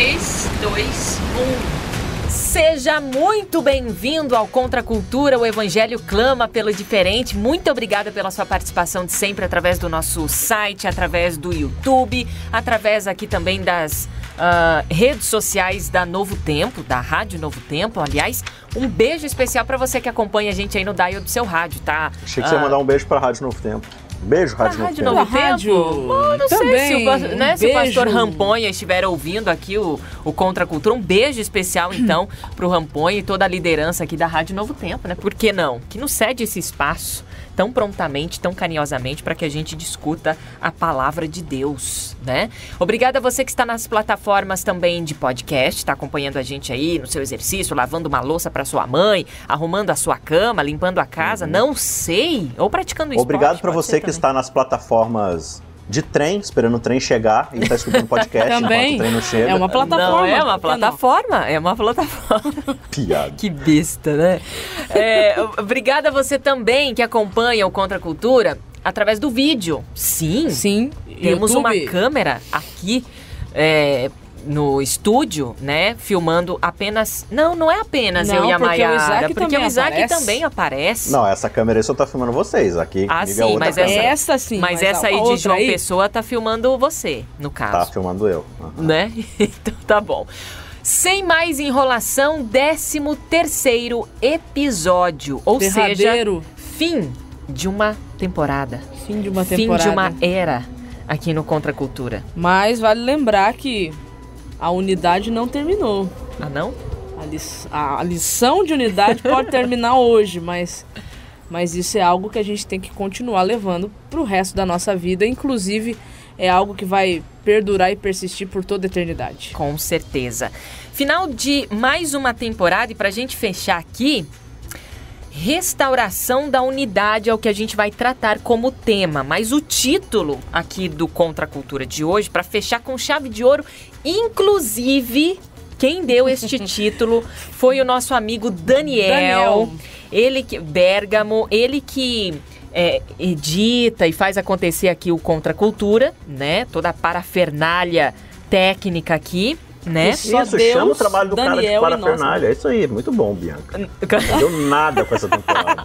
3, 2, 1. Seja muito bem-vindo ao Contra a Cultura, o Evangelho clama pelo diferente. Muito obrigada pela sua participação de sempre através do nosso site, através do YouTube, através aqui também das redes sociais da Novo Tempo, da Rádio Novo Tempo. Aliás, um beijo especial para você que acompanha a gente aí no dial do seu rádio, tá? Achei que você ia mandar um beijo para a Rádio Novo Tempo. Beijo, Rádio Novo Tempo. Novo Tempo? Não também, sei se o pastor Ramponha estiver ouvindo aqui o Contra a Cultura. Um beijo especial, então, pro Ramponha e toda a liderança aqui da Rádio Novo Tempo, né? Por que não? Que nos cede esse espaço tão prontamente, tão carinhosamente, para que a gente discuta a palavra de Deus, né? Obrigada a você que está nas plataformas também de podcast, está acompanhando a gente aí no seu exercício, lavando uma louça para sua mãe, arrumando a sua cama, limpando a casa, não sei, ou praticando esporte. Obrigado para você que está nas plataformas de trem, esperando o trem chegar e está escutando podcast também. Enquanto o trem não chega. É uma plataforma. Não, é uma plataforma, é uma plataforma. Piada. Que besta, né? Obrigada a você também que acompanha o Contra a Cultura através do vídeo. Sim. Temos YouTube. uma câmera aqui no estúdio, né? Filmando apenas... Não é apenas eu e a Maiara. Porque o Isaac também aparece. Não, essa câmera aí só tá filmando vocês. Aqui sim, mas essa sim. Mas essa aí de João Pessoa tá filmando você, no caso. Tá filmando eu. Né? Então tá bom. Sem mais enrolação, 13º episódio. Ou derradeiro. seja, fim de uma temporada. Fim de uma era aqui no Contra a Cultura. Mas vale lembrar que a unidade não terminou. Ah, não? A lição de unidade pode terminar hoje, mas isso é algo que a gente tem que continuar levando pro resto da nossa vida. Inclusive, é algo que vai perdurar e persistir por toda a eternidade. Com certeza. Final de mais uma temporada, e pra gente fechar aqui, restauração da unidade é o que a gente vai tratar como tema. Mas o título aqui do Contra a Cultura de hoje, para fechar com chave de ouro, inclusive, quem deu este título foi o nosso amigo Daniel. Ele que Bergamo, ele que edita e faz acontecer aqui o Contra a Cultura, né? Toda a parafernália técnica aqui, né? Isso, chama o trabalho do Daniel cara de parafernália. É isso aí, muito bom, Bianca. Não deu nada com essa temporada.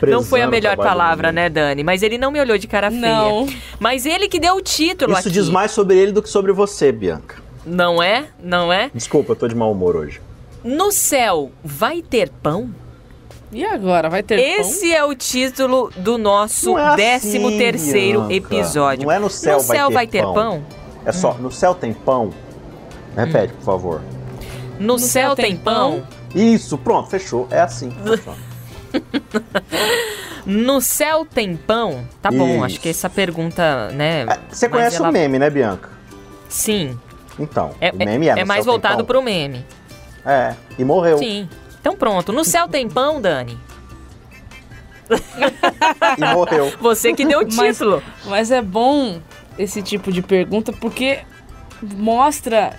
Não foi a melhor palavra, né, Dani? Mas ele não me olhou de cara feia. Não. Mas ele que deu o título aqui. Isso diz mais sobre ele do que sobre você, Bianca. Não é? Não é? Desculpa, eu tô de mau humor hoje. No céu vai ter pão? E agora, vai ter pão? Esse é o título do nosso 13º episódio. Não é no céu vai ter pão? É só, no céu tem pão? Repete, por favor. No céu tem pão? Isso, pronto, fechou. É assim. No céu tem pão? Tá bom, Isso. acho que essa pergunta, né... Você conhece o meme, né, Bianca? Sim. Então, o meme é mais voltado pro meme. E morreu. Sim. Então pronto, no céu tem pão, Dani? E morreu. Você que deu o título. Mas é bom esse tipo de pergunta porque mostra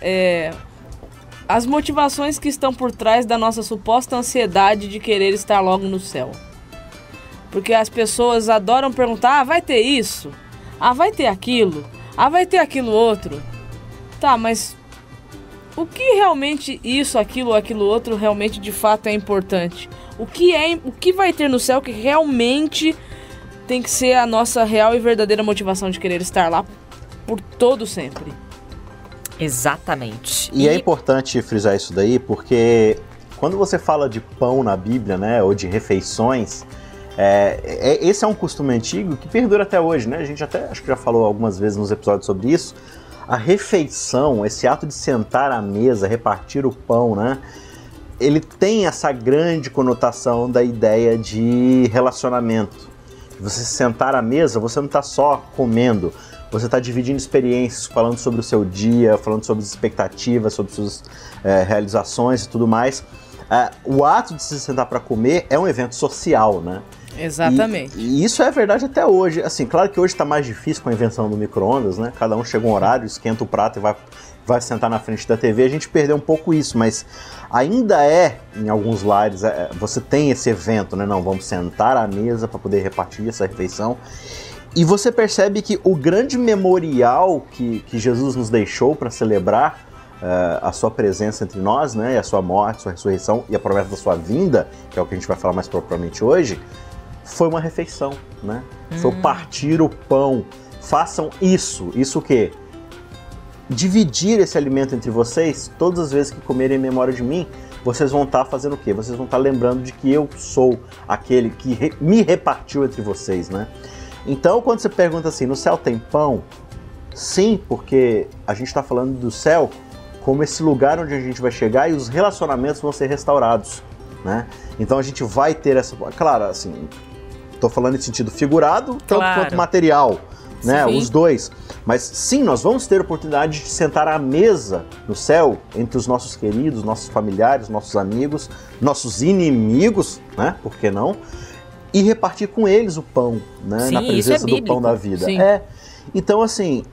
as motivações que estão por trás da nossa suposta ansiedade de querer estar logo no céu. Porque as pessoas adoram perguntar, vai ter isso? Vai ter aquilo? Vai ter aquilo outro? Tá, mas o que realmente isso, aquilo outro realmente de fato é importante? O que vai ter no céu que realmente tem que ser a nossa real e verdadeira motivação de querer estar lá por todo sempre? Exatamente. E é importante frisar isso daí porque quando você fala de pão na Bíblia, né, ou de refeições, esse é um costume antigo que perdura até hoje, né? A gente até acho que já falou algumas vezes nos episódios sobre isso. A refeição, esse ato de sentar à mesa, repartir o pão, né? Ele tem essa grande conotação da ideia de relacionamento. Você sentar à mesa, você não está só comendo, você está dividindo experiências, falando sobre o seu dia, falando sobre as expectativas, sobre suas realizações e tudo mais. O ato de se sentar para comer é um evento social, né? Exatamente. E isso é verdade até hoje. Assim, claro que hoje está mais difícil com a invenção do micro-ondas, né? Cada um chega um horário, esquenta o prato e vai sentar na frente da TV. A gente perdeu um pouco isso, mas ainda em alguns lares, você tem esse evento, né? Não, vamos sentar à mesa para poder repartir essa refeição. E você percebe que o grande memorial que Jesus nos deixou para celebrar a sua presença entre nós, né, e a sua morte, sua ressurreição e a promessa da sua vinda, que é o que a gente vai falar mais propriamente hoje, foi uma refeição, né? Foi partir o pão. Façam isso. Isso o quê? Dividir esse alimento entre vocês, todas as vezes que comerem em memória de mim, vocês vão estar fazendo o quê? Vocês vão estar lembrando de que eu sou aquele que me repartiu entre vocês, né? Então, quando você pergunta assim, no céu tem pão? Sim, porque a gente está falando do céu como esse lugar onde a gente vai chegar e os relacionamentos vão ser restaurados, né? Então a gente vai ter essa... Claro, assim, estou falando em sentido figurado, tanto quanto material, né? Sim. Os dois. Mas sim, nós vamos ter a oportunidade de sentar à mesa no céu entre os nossos queridos, nossos familiares, nossos amigos, nossos inimigos, né? Por que não? E repartir com eles o pão, né? Sim, na presença do pão da vida. Sim. Então, assim,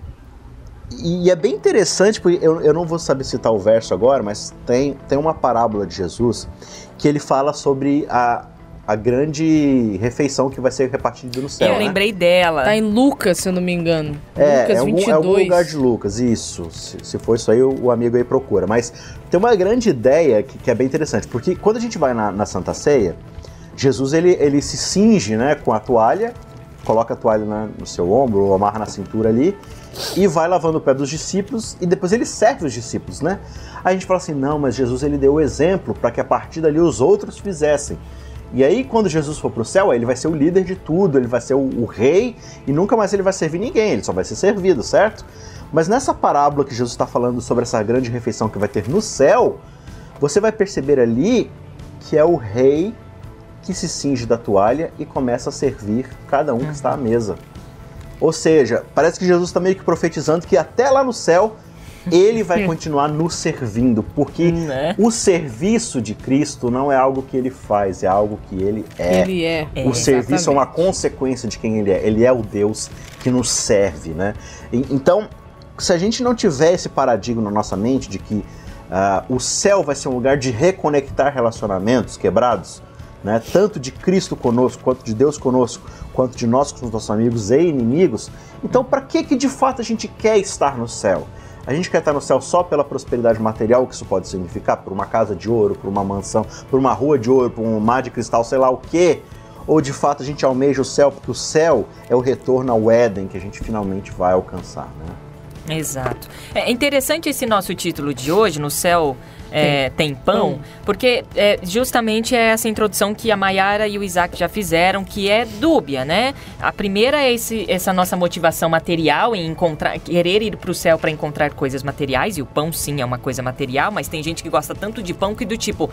e é bem interessante, porque eu não vou saber citar o verso agora, mas tem uma parábola de Jesus que ele fala sobre a grande refeição que vai ser repartida no céu. Eu lembrei dela. Tá em Lucas, se eu não me engano. Lucas 22. É algum lugar de Lucas, isso. Se for isso aí, o amigo aí procura. Mas tem uma grande ideia que é bem interessante, porque quando a gente vai na Santa Ceia, Jesus ele se cinge, né, com a toalha, coloca a toalha no seu ombro, ou amarra na cintura ali, e vai lavando o pé dos discípulos, e depois ele serve os discípulos, né? Aí a gente fala assim, não, mas Jesus ele deu o exemplo para que a partir dali os outros fizessem. E aí quando Jesus for pro céu, ele vai ser o líder de tudo, ele vai ser o rei, e nunca mais ele vai servir ninguém, ele só vai ser servido, certo? Mas nessa parábola que Jesus está falando sobre essa grande refeição que vai ter no céu, você vai perceber ali que é o rei que se cinge da toalha e começa a servir cada um que está à mesa. Ou seja, parece que Jesus está meio que profetizando que até lá no céu ele vai continuar nos servindo, porque o serviço de Cristo não é algo que ele faz, é algo que ele é. Ele é. O serviço é uma consequência de quem ele é. Ele é o Deus que nos serve, né? Então, se a gente não tiver esse paradigma na nossa mente de que o céu vai ser um lugar de reconectar relacionamentos quebrados, né? Tanto de Cristo conosco, quanto de Deus conosco, quanto de nós com os nossos amigos e inimigos, então para que de fato a gente quer estar no céu? A gente quer estar no céu só pela prosperidade material, que isso pode significar, por uma casa de ouro, por uma mansão, por uma rua de ouro, por um mar de cristal, sei lá o quê? Ou de fato a gente almeja o céu, porque o céu é o retorno ao Éden que a gente finalmente vai alcançar, né? Exato. É interessante esse nosso título de hoje, No Céu Tem Pão, porque justamente é essa introdução que a Mayara e o Isaac já fizeram, que é dúbia, né? A primeira é essa nossa motivação material em querer ir para o céu para encontrar coisas materiais, e o pão sim é uma coisa material, mas tem gente que gosta tanto de pão que do tipo,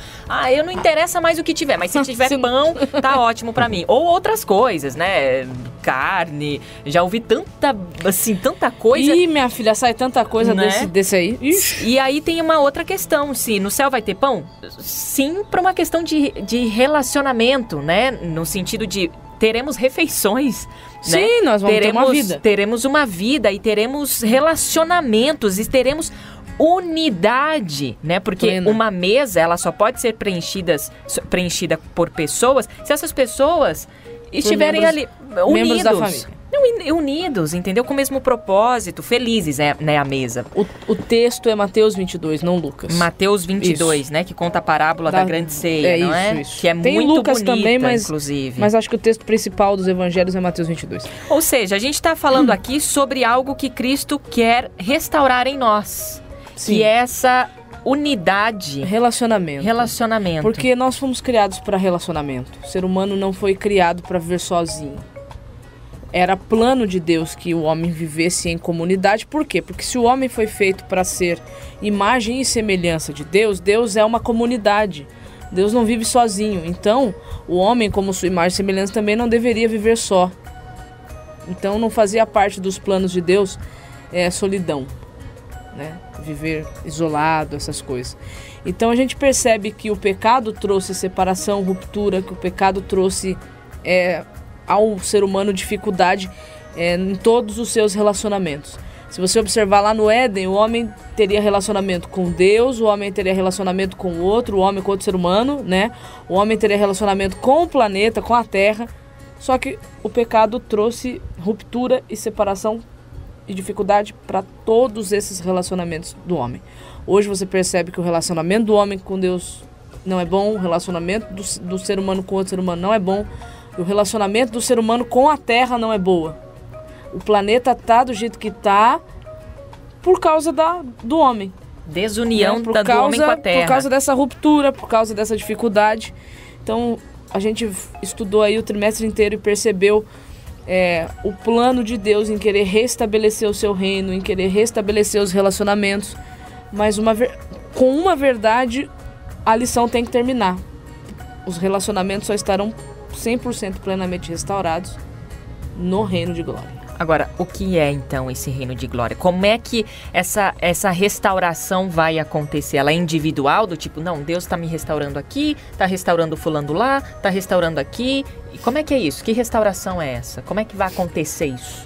eu não interessa mais o que tiver, mas se tiver pão, tá ótimo para mim. Ou outras coisas, né? Carne, já ouvi tanta coisa. Ih, minha filha, sai tanta coisa, né? desse aí. Ixi. E aí tem uma outra questão, se no céu vai ter pão? Sim, para uma questão de relacionamento, né? No sentido de teremos refeições. Sim, né? nós vamos ter uma vida. Teremos uma vida e teremos relacionamentos e teremos unidade, né? Porque Plena. uma mesa, ela só pode ser preenchida por pessoas se essas pessoas estiverem ali membros da unidos. família. Unidos, entendeu? Com o mesmo propósito, felizes, né, a mesa. O texto é Mateus 22, não Lucas. Mateus 22, isso. Né? Que conta a parábola da grande ceia, não é? Isso. Que é tem muito Lucas bonita, também, inclusive. Mas acho que o texto principal dos evangelhos é Mateus 22. Ou seja, a gente está falando aqui sobre algo que Cristo quer restaurar em nós. Sim. Que é essa unidade. Relacionamento. Porque nós fomos criados para relacionamento. O ser humano não foi criado para viver sozinho. Era plano de Deus que o homem vivesse em comunidade. Por quê? Porque se o homem foi feito para ser imagem e semelhança de Deus, Deus é uma comunidade. Deus não vive sozinho. Então, o homem, como sua imagem e semelhança, também não deveria viver só. Então, não fazia parte dos planos de Deus solidão, né? Viver isolado, essas coisas. Então, a gente percebe que o pecado trouxe separação, ruptura, que o pecado trouxe ao ser humano dificuldade em todos os seus relacionamentos. Se você observar lá no Éden, o homem teria relacionamento com Deus, o homem teria relacionamento com o outro, o homem com outro ser humano, né? O homem teria relacionamento com o planeta, com a terra. Só que o pecado trouxe ruptura e separação e dificuldade para todos esses relacionamentos do homem. Hoje você percebe que o relacionamento do homem com Deus não é bom, o relacionamento do ser humano com outro ser humano não é bom, o relacionamento do ser humano com a terra não é boa. O planeta tá do jeito que tá por causa do homem. Desunião do homem com a terra. Por causa dessa ruptura, por causa dessa dificuldade. Então, a gente estudou aí o trimestre inteiro e percebeu o plano de Deus em querer restabelecer o seu reino, em querer restabelecer os relacionamentos. Mas com uma verdade, a lição tem que terminar. Os relacionamentos só estarão 100% plenamente restaurados no reino de glória. Agora, o que é então esse reino de glória? Como é que essa restauração vai acontecer? Ela é individual, do tipo, não, Deus está me restaurando aqui, está restaurando fulano lá, está restaurando aqui. E como é que é isso? Que restauração é essa? Como é que vai acontecer isso?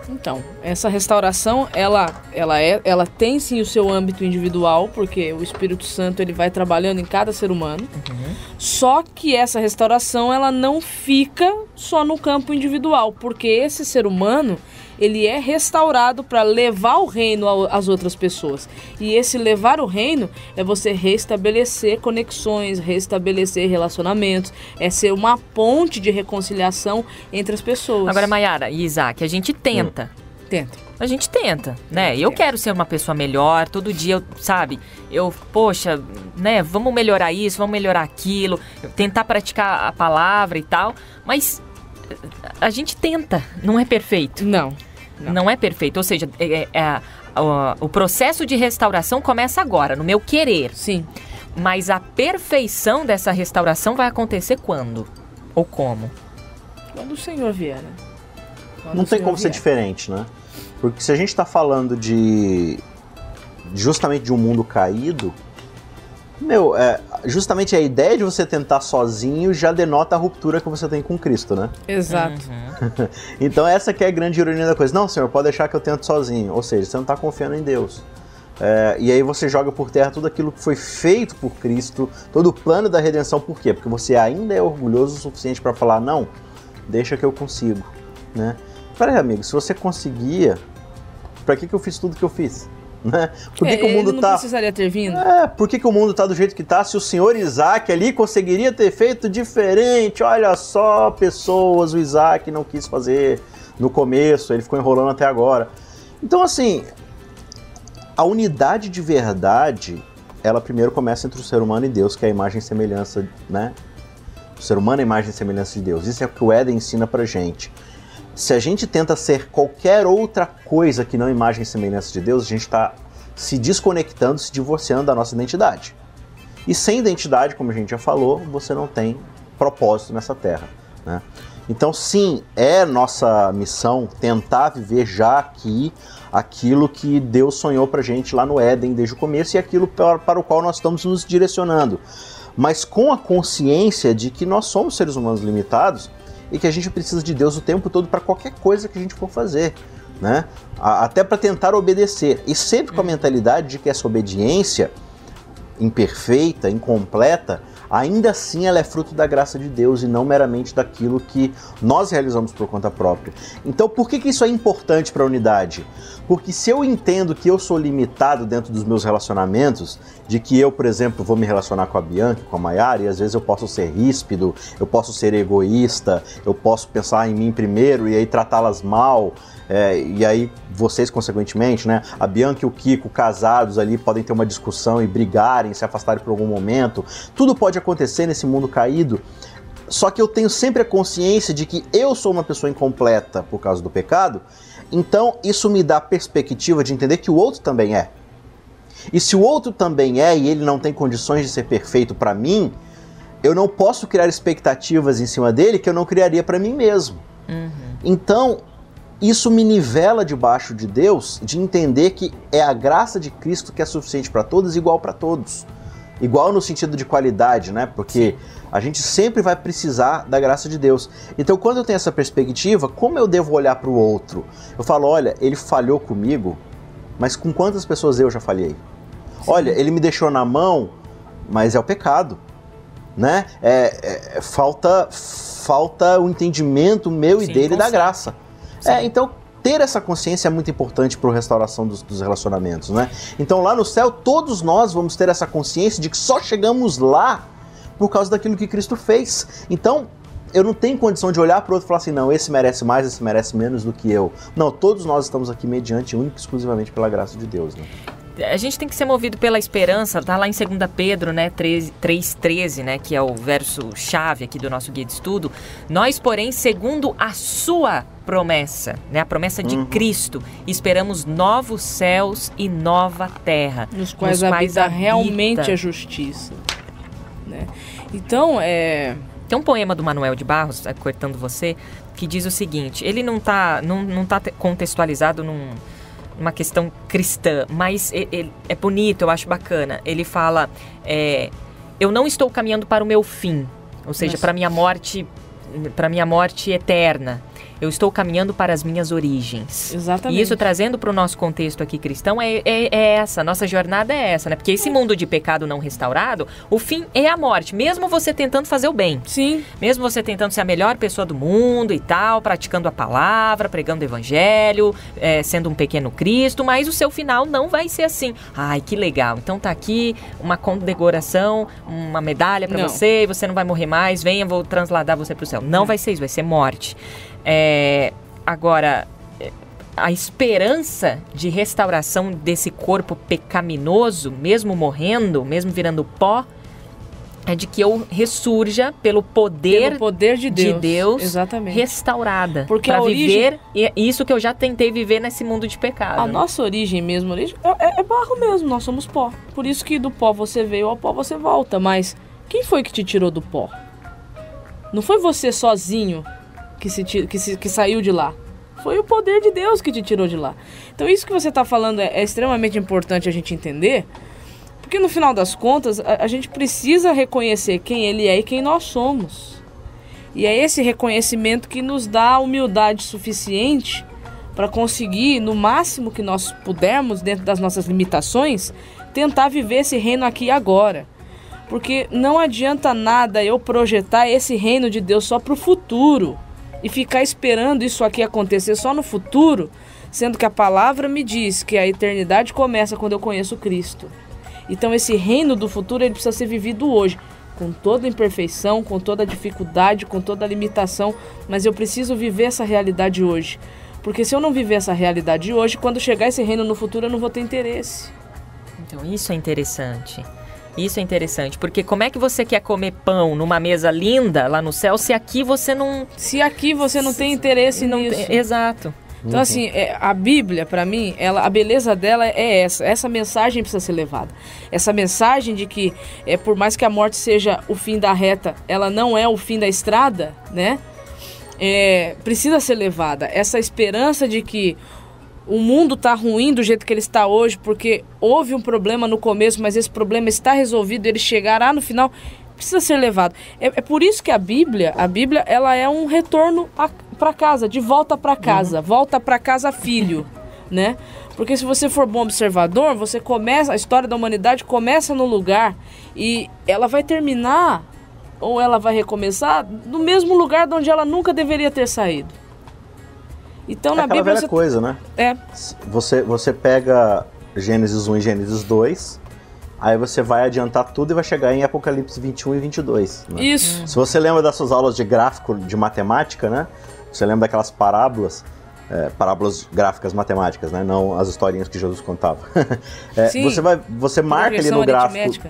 Então, essa restauração, ela tem sim o seu âmbito individual, porque o Espírito Santo ele vai trabalhando em cada ser humano. Uhum. Só que essa restauração, ela não fica só no campo individual, porque esse ser humano, ele é restaurado para levar o reino às outras pessoas. E esse levar o reino é você restabelecer conexões, restabelecer relacionamentos, é ser uma ponte de reconciliação entre as pessoas. Agora, Mayara e Isaac, a gente tenta. A gente tenta, né? Eu quero ser uma pessoa melhor, todo dia, poxa, né, vamos melhorar isso, vamos melhorar aquilo, tentar praticar a palavra e tal, mas a gente tenta, não é perfeito. Não é perfeito, ou seja, o processo de restauração começa agora, no meu querer. Sim. Mas a perfeição dessa restauração vai acontecer quando? Ou como? Quando o Senhor vier, né? Não tem como ser diferente, né? Porque se a gente está falando justamente de um mundo caído, justamente a ideia de você tentar sozinho já denota a ruptura que você tem com Cristo, né? Exato. Uhum. Então essa que é a grande ironia da coisa. Não, Senhor, pode deixar que eu tento sozinho. Ou seja, você não está confiando em Deus. E aí você joga por terra tudo aquilo que foi feito por Cristo, todo o plano da redenção. Por quê? Porque você ainda é orgulhoso o suficiente para falar, não, deixa que eu consigo, né? Peraí, amigo, se você conseguia, pra que eu fiz tudo que eu fiz? Né? Por que o mundo não precisaria ter vindo? Por que o mundo tá do jeito que tá? Se o senhor Isaac ali conseguiria ter feito diferente, olha só, pessoas, o Isaac não quis fazer no começo, ele ficou enrolando até agora. Então, assim, a unidade de verdade, ela primeiro começa entre o ser humano e Deus, que é a imagem e semelhança, né? O ser humano é a imagem e semelhança de Deus. Isso é o que o Éden ensina pra gente. Se a gente tenta ser qualquer outra coisa que não imagem e semelhança de Deus, a gente está se desconectando, se divorciando da nossa identidade. E sem identidade, como a gente já falou, você não tem propósito nessa terra, né? Então, sim, é nossa missão tentar viver já aqui aquilo que Deus sonhou pra gente lá no Éden desde o começo e aquilo para o qual nós estamos nos direcionando. Mas com a consciência de que nós somos seres humanos limitados e que a gente precisa de Deus o tempo todo para qualquer coisa que a gente for fazer, né? Até para tentar obedecer. E sempre com a mentalidade de que essa obediência imperfeita, incompleta, ainda assim ela é fruto da graça de Deus e não meramente daquilo que nós realizamos por conta própria. Então por que isso é importante para a unidade? Porque se eu entendo que eu sou limitado dentro dos meus relacionamentos, de que eu, por exemplo, vou me relacionar com a Bianca, com a Mayara, e às vezes eu posso ser ríspido, eu posso ser egoísta, eu posso pensar em mim primeiro e aí tratá-las mal, e aí vocês consequentemente, né? A Bianca e o Kiko, casados ali, podem ter uma discussão e brigarem, se afastarem por algum momento. Tudo pode acontecer nesse mundo caído. Só que eu tenho sempre a consciência de que eu sou uma pessoa incompleta por causa do pecado, então isso me dá a perspectiva de entender que o outro também é. E se o outro também é e ele não tem condições de ser perfeito para mim, eu não posso criar expectativas em cima dele que eu não criaria para mim mesmo. Uhum. Então, isso me nivela debaixo de Deus, de entender que é a graça de Cristo que é suficiente para todos, igual para todos. Igual no sentido de qualidade, né? Porque a gente sempre vai precisar da graça de Deus. Então, quando eu tenho essa perspectiva, como eu devo olhar para o outro? Eu falo, olha, ele falhou comigo, mas com quantas pessoas eu já falhei? Sim. Olha, ele me deixou na mão, mas é o pecado, né? Falta o entendimento meu e dele da graça. Então, ter essa consciência é muito importante para a restauração dos relacionamentos, né? Então lá no céu, todos nós vamos ter essa consciência de que só chegamos lá por causa daquilo que Cristo fez. Então, eu não tenho condição de olhar para o outro e falar assim, não, esse merece mais, esse merece menos do que eu. Não, todos nós estamos aqui mediante, única e exclusivamente pela graça de Deus, né? A gente tem que ser movido pela esperança, tá lá em 2 Pedro, né, 3:13, né, que é o verso-chave aqui do nosso guia de estudo. Nós, porém, segundo a sua promessa, né, a promessa de Cristo, esperamos novos céus e nova terra, nos quais habita realmente a justiça, né? Então, tem um poema do Manuel de Barros, cortando você, que diz o seguinte, ele não tá contextualizado numa questão cristã, mas é bonito, eu acho bacana. Ele fala, eu não estou caminhando para o meu fim, ou seja, para minha morte eterna. Eu estou caminhando para as minhas origens. Exatamente. E isso, trazendo para o nosso contexto aqui cristão, é essa, nossa jornada é essa, né? Porque esse mundo de pecado não restaurado, o fim é a morte, mesmo você tentando fazer o bem. Sim. Mesmo você tentando ser a melhor pessoa do mundo e tal, praticando a palavra, pregando o evangelho, sendo um pequeno Cristo, mas o seu final não vai ser assim. Ai, que legal. Então tá aqui uma condecoração, uma medalha para você, e você não vai morrer mais, venha, vou transladar você para o céu. Não vai ser isso, vai ser morte. Agora, a esperança de restauração desse corpo pecaminoso, mesmo morrendo, mesmo virando pó, é de que eu ressurja pelo poder de Deus exatamente, restaurada. Porque para viver isso que eu já tentei viver nesse mundo de pecado. A nossa origem mesmo, é barro mesmo, nós somos pó. Por isso que do pó você veio, ao pó você volta. Mas quem foi que te tirou do pó? Não foi você sozinho que saiu de lá. Foi o poder de Deus que te tirou de lá. Então isso que você está falando é extremamente importante a gente entender, porque no final das contas a gente precisa reconhecer quem Ele é e quem nós somos. E é esse reconhecimento que nos dá a humildade suficiente para conseguir, no máximo que nós pudermos, dentro das nossas limitações, tentar viver esse reino aqui e agora. Porque não adianta nada eu projetar esse reino de Deus só para o futuro e ficar esperando isso aqui acontecer só no futuro, sendo que a palavra me diz que a eternidade começa quando eu conheço Cristo. Então esse reino do futuro ele precisa ser vivido hoje, com toda imperfeição, com toda dificuldade, com toda limitação, mas eu preciso viver essa realidade hoje. Porque se eu não viver essa realidade hoje, quando chegar esse reino no futuro eu não vou ter interesse. Então isso é interessante. Isso é interessante, porque como é que você quer comer pão numa mesa linda lá no céu se aqui você não... Se aqui você não tem interesse nisso. Exato. Então assim, a Bíblia, para mim, a beleza dela é essa mensagem precisa ser levada. Essa mensagem de que, por mais que a morte seja o fim da reta, ela não é o fim da estrada, né? Precisa ser levada. Essa esperança de que o mundo está ruim do jeito que ele está hoje, porque houve um problema no começo, mas esse problema está resolvido, ele chegará no final, precisa ser levado. É por isso que a Bíblia ela é um retorno para casa, de volta para casa, volta para casa, filho, né? Porque se você for bom observador, a história da humanidade começa no lugar e ela vai terminar, ou ela vai recomeçar, no mesmo lugar de onde ela nunca deveria ter saído. Então, na Bíblia velha coisa, né? Você pega Gênesis 1 e Gênesis 2, aí você vai adiantar tudo e vai chegar em Apocalipse 21 e 22. Né? Isso. Se você lembra das suas aulas de gráfico, de matemática, né? Você lembra daquelas parábolas gráficas matemáticas, né? Não as historinhas que Jesus contava. Sim, você marca ali no gráfico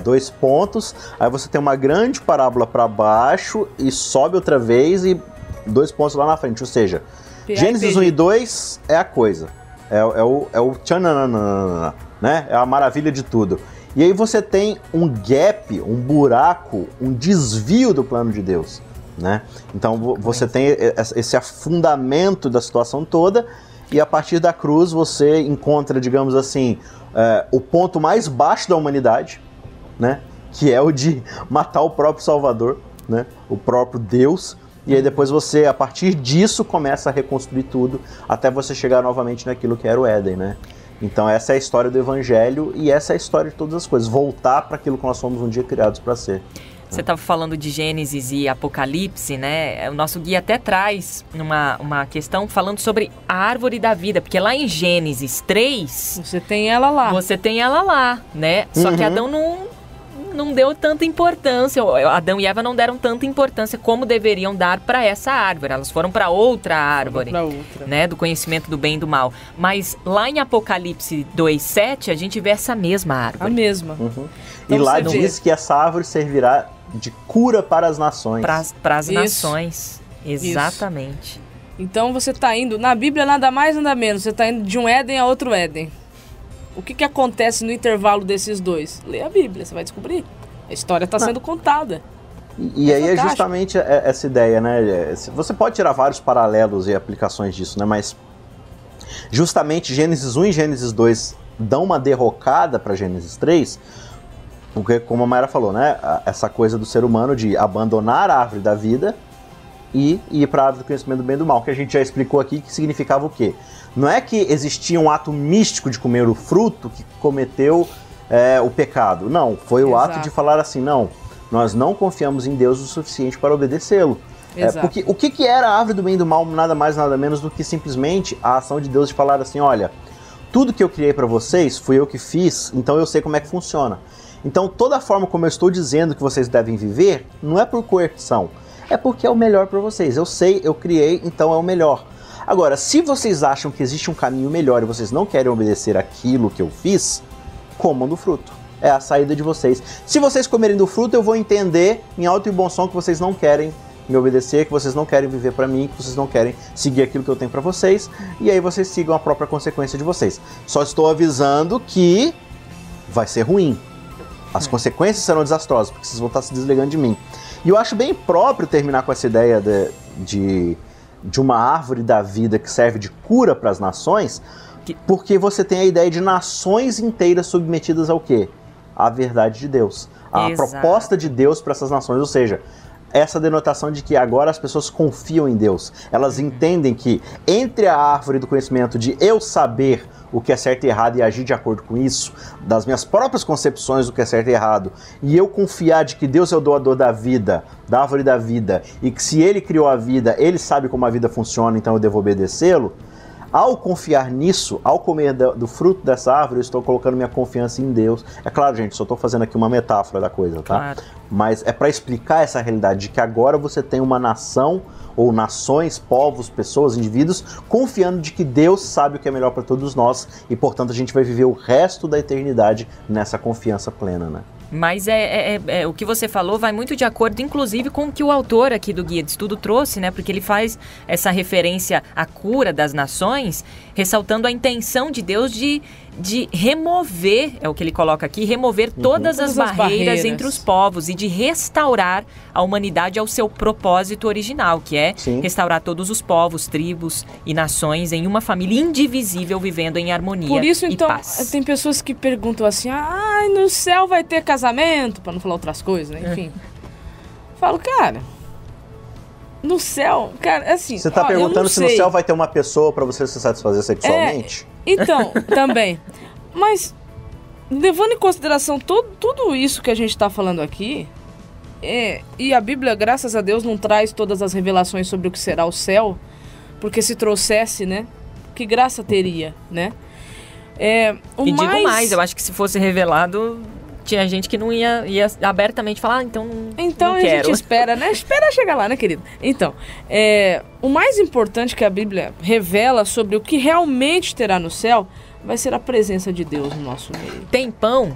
2 pontos, aí você tem uma grande parábola para baixo e sobe outra vez e 2 pontos lá na frente, ou seja... Gênesis 1 e 2 é a coisa, é o tchananana, né? É a maravilha de tudo. E aí você tem um gap, um buraco, um desvio do plano de Deus, né? Então você tem esse afundamento da situação toda e a partir da cruz você encontra, digamos assim, o ponto mais baixo da humanidade, né? Que é o de matar o próprio Salvador, né? O próprio Deus. E aí depois você, a partir disso, começa a reconstruir tudo, até você chegar novamente naquilo que era o Éden, né? Então essa é a história do Evangelho e essa é a história de todas as coisas, voltar para aquilo que nós fomos um dia criados para ser. Você estava falando de Gênesis e Apocalipse, né? O nosso guia até traz uma questão falando sobre a árvore da vida, porque lá em Gênesis 3... Você tem ela lá. Né? Só que Adão não deu tanta importância, Adão e Eva não deram tanta importância como deveriam dar para essa árvore. Elas foram para outra árvore, né? Do conhecimento do bem e do mal. Mas lá em Apocalipse 2:7, a gente vê essa mesma árvore. A mesma. Então, e lá diz que essa árvore servirá de cura para as nações. Para as nações. Exatamente. Isso. Então você está indo, na Bíblia nada mais nada menos, você está indo de um Éden a outro Éden. O que acontece no intervalo desses dois? Lê a Bíblia, você vai descobrir. A história está sendo contada. E aí é justamente essa ideia, né? Você pode tirar vários paralelos e aplicações disso, né? Mas justamente Gênesis 1 e Gênesis 2 dão uma derrocada para Gênesis 3, porque, como a Mayra falou, né? Essa coisa do ser humano de abandonar a árvore da vida e ir para a árvore do conhecimento do bem e do mal, que a gente já explicou aqui que significava o quê? Não é que existia um ato místico de comer o fruto que cometeu o pecado. Não, foi o ato de falar assim, não, nós não confiamos em Deus o suficiente para obedecê-lo. Porque o que era a árvore do bem e do mal? Nada mais, nada menos do que simplesmente a ação de Deus de falar assim, olha, tudo que eu criei para vocês, fui eu que fiz, então eu sei como é que funciona. Então toda a forma como eu estou dizendo que vocês devem viver, não é por coerção, é porque é o melhor para vocês. Eu sei, eu criei, então é o melhor. Agora, se vocês acham que existe um caminho melhor e vocês não querem obedecer aquilo que eu fiz, comam do fruto. É a saída de vocês. Se vocês comerem do fruto, eu vou entender em alto e bom som que vocês não querem me obedecer, que vocês não querem viver para mim, que vocês não querem seguir aquilo que eu tenho para vocês, e aí vocês sigam a própria consequência de vocês. Só estou avisando que vai ser ruim. As consequências serão desastrosas, porque vocês vão estar se desligando de mim. E eu acho bem próprio terminar com essa ideia de uma árvore da vida que serve de cura para as nações, porque você tem a ideia de nações inteiras submetidas ao quê? À verdade de Deus. A proposta de Deus para essas nações, ou seja, essa denotação de que agora as pessoas confiam em Deus. Elas entendem que entre a árvore do conhecimento de eu saber o que é certo e errado e agir de acordo com isso, das minhas próprias concepções do que é certo e errado, e eu confiar de que Deus é o doador da vida, da árvore da vida, e que se Ele criou a vida, Ele sabe como a vida funciona, então eu devo obedecê-lo. Ao confiar nisso, ao comer do fruto dessa árvore, eu estou colocando minha confiança em Deus. É claro, gente, só estou fazendo aqui uma metáfora da coisa, tá? Claro. Mas é para explicar essa realidade de que agora você tem uma nação, ou nações, povos, pessoas, indivíduos, confiando de que Deus sabe o que é melhor para todos nós e, portanto, a gente vai viver o resto da eternidade nessa confiança plena, né? Mas o que você falou vai muito de acordo, inclusive, com o que o autor aqui do Guia de Estudo trouxe, né? Porque ele faz essa referência à cura das nações, ressaltando a intenção de Deus de remover, é o que ele coloca aqui, remover todas as barreiras entre os povos e de restaurar a humanidade ao seu propósito original, que é restaurar todos os povos, tribos e nações em uma família indivisível vivendo em harmonia e paz. Por isso, então, tem pessoas que perguntam assim, no céu vai ter casamento, para não falar outras coisas, né? Enfim. Falo, cara, no céu, cara, assim... Você tá perguntando se no céu vai ter uma pessoa para você se satisfazer sexualmente? Então, também. Mas, levando em consideração tudo isso que a gente tá falando aqui, e a Bíblia, graças a Deus, não traz todas as revelações sobre o que será o céu, porque se trouxesse, né, que graça teria, né? Digo mais, eu acho que se fosse revelado... Tinha gente que não ia abertamente falar, então não a quero. gente espera, né? Espera chegar lá, né, querido? Então, o mais importante que a Bíblia revela sobre o que realmente terá no céu vai ser a presença de Deus no nosso meio. Tem pão,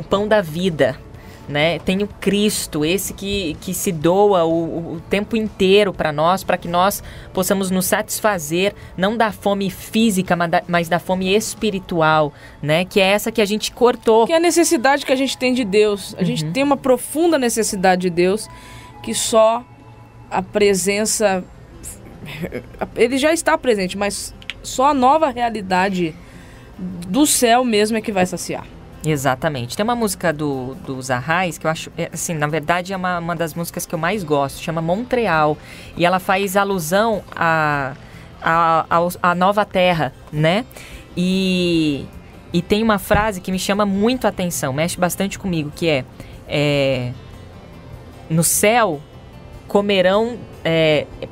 pão da vida, né? Tem o Cristo, esse que se doa o tempo inteiro para nós, para que nós possamos nos satisfazer, não da fome física, mas da fome espiritual, né? Que é essa que a gente cortou. Que é a necessidade que a gente tem de Deus. A gente tem uma profunda necessidade de Deus, que só a presença... Ele já está presente, mas só a nova realidade do céu mesmo é que vai saciar. Exatamente. Tem uma música dos Arraiz que eu acho, assim, na verdade é uma das músicas que eu mais gosto, chama Montreal, e ela faz alusão à nova terra, né? E tem uma frase que me chama muito a atenção, mexe bastante comigo, que no céu comerão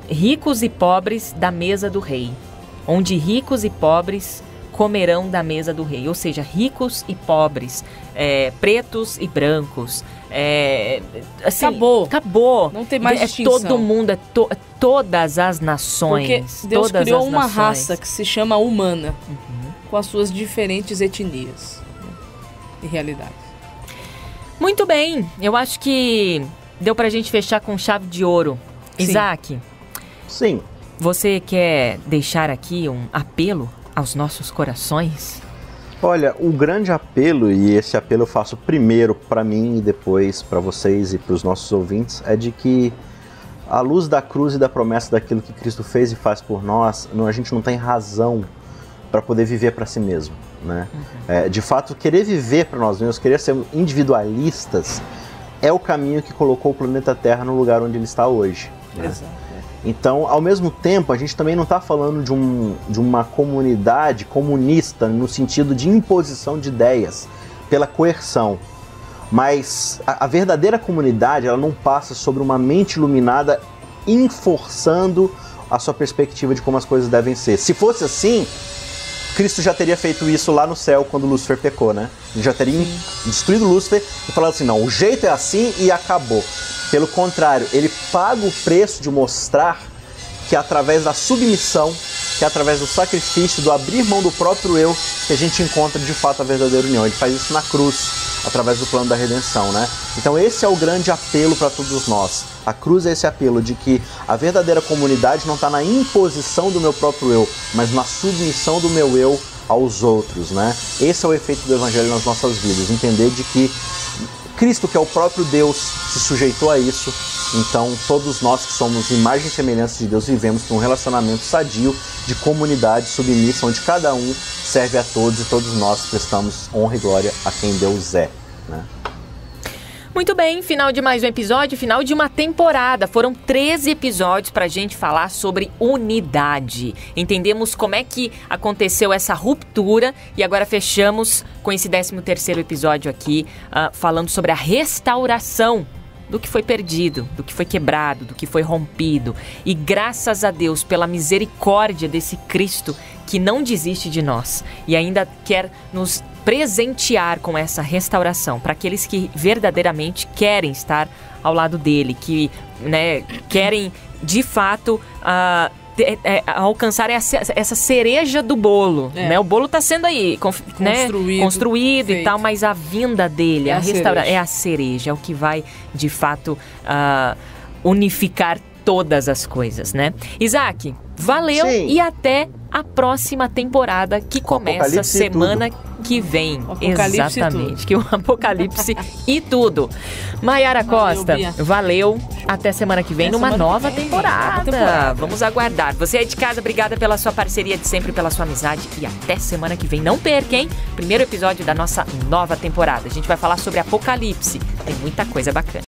ricos e pobres da mesa do rei. Onde ricos e pobres comerão da mesa do rei. Ou seja, ricos e pobres, pretos e brancos. Assim, acabou. Não tem mais distinção. Todo mundo, todas as nações. Porque Deus criou uma raça que se chama humana, com as suas diferentes etnias e realidades. Muito bem, eu acho que deu pra gente fechar com chave de ouro. Sim. Isaac. Sim. Você quer deixar aqui um apelo aos nossos corações? Olha, o grande apelo, e esse apelo eu faço primeiro para mim e depois para vocês e para os nossos ouvintes, é de que, à luz da cruz e da promessa daquilo que Cristo fez e faz por nós, a gente não tem razão para poder viver para si mesmo, né? De fato, querer viver para nós mesmos, querer ser individualistas, é o caminho que colocou o planeta Terra no lugar onde ele está hoje, né? Exato. Então, ao mesmo tempo, a gente também não está falando de uma comunidade comunista no sentido de imposição de ideias pela coerção. Mas a verdadeira comunidade, ela não passa sobre uma mente iluminada enforçando a sua perspectiva de como as coisas devem ser. Se fosse assim, Cristo já teria feito isso lá no céu quando Lúcifer pecou, né? Ele já teria destruído Lúcifer e falado assim, não, o jeito é assim e acabou. Pelo contrário, ele paga o preço de mostrar que é através da submissão, que é através do sacrifício, do abrir mão do próprio eu, que a gente encontra de fato a verdadeira união. Ele faz isso na cruz, através do plano da redenção, né? Então esse é o grande apelo para todos nós. A cruz é esse apelo de que a verdadeira comunidade não está na imposição do meu próprio eu, mas na submissão do meu eu aos outros, né? Esse é o efeito do evangelho nas nossas vidas, entender de que Cristo, que é o próprio Deus, se sujeitou a isso. Então todos nós que somos imagem e semelhança de Deus vivemos num relacionamento sadio, de comunidade submissa, onde cada um serve a todos e todos nós prestamos honra e glória a quem Deus é, né? Muito bem, final de mais um episódio, final de uma temporada. Foram 13 episódios pra gente falar sobre unidade. Entendemos como é que aconteceu essa ruptura e agora fechamos com esse 13º episódio aqui, falando sobre a restauração do que foi perdido, do que foi quebrado, do que foi rompido. E graças a Deus pela misericórdia desse Cristo que não desiste de nós e ainda quer nos presentear com essa restauração para aqueles que verdadeiramente querem estar ao lado dele, que, né, querem de fato alcançar essa cereja do bolo, né? O bolo está sendo aí construído e tal, mas a vinda dele, a restauração é a cereja, é o que vai de fato unificar todas as coisas, né? Isaac, valeu. Sim. E até a próxima temporada que começa semana que vem. Exatamente, que o Apocalipse e tudo. Maiara Costa, valeu. Até semana que vem numa nova temporada. Vamos aguardar. Você aí de casa, obrigada pela sua parceria de sempre, pela sua amizade e até semana que vem. Não perca, hein? Primeiro episódio da nossa nova temporada. A gente vai falar sobre Apocalipse. Tem muita coisa bacana.